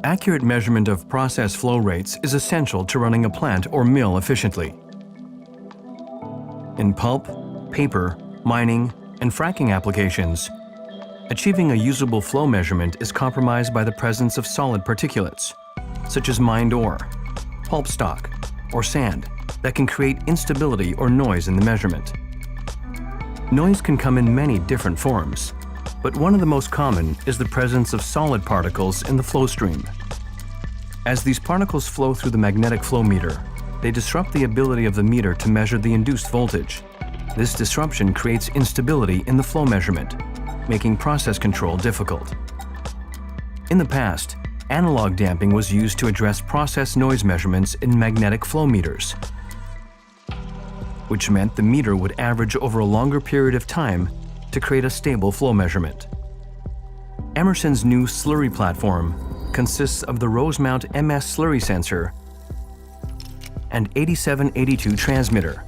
Accurate measurement of process flow rates is essential to running a plant or mill efficiently. In pulp, paper, mining, and fracking applications, achieving a usable flow measurement is compromised by the presence of solid particulates, such as mined ore, pulp stock, or sand, that can create instability or noise in the measurement. Noise can come in many different forms, but one of the most common is the presence of solid particles in the flow stream. As these particles flow through the magnetic flow meter, they disrupt the ability of the meter to measure the induced voltage. This disruption creates instability in the flow measurement, making process control difficult. In the past, analog damping was used to address process noise measurements in magnetic flow meters, which meant the meter would average over a longer period of time to create a stable flow measurement. Emerson's new slurry platform consists of the Rosemount MS Slurry Sensor and 8782 transmitter,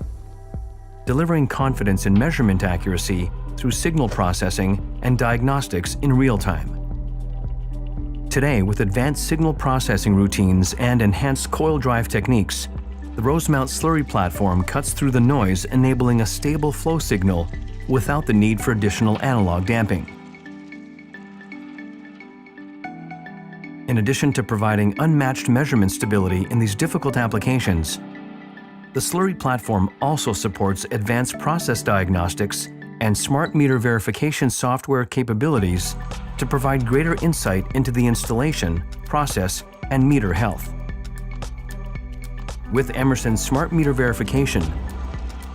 delivering confidence in measurement accuracy through signal processing and diagnostics in real time. Today, with advanced signal processing routines and enhanced coil drive techniques, the Rosemount slurry platform cuts through the noise, enabling a stable flow signal without the need for additional analog damping. In addition to providing unmatched measurement stability in these difficult applications, the slurry platform also supports advanced process diagnostics and smart meter verification software capabilities to provide greater insight into the installation, process, and meter health. With Emerson's smart meter verification,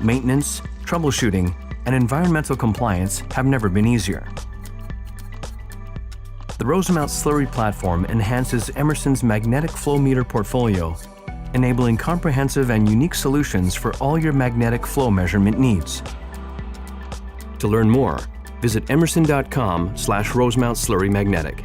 maintenance, troubleshooting, and environmental compliance have never been easier. The Rosemount slurry platform enhances Emerson's magnetic flow meter portfolio, enabling comprehensive and unique solutions for all your magnetic flow measurement needs. To learn more, visit emerson.com/Rosemount Slurry Magnetic.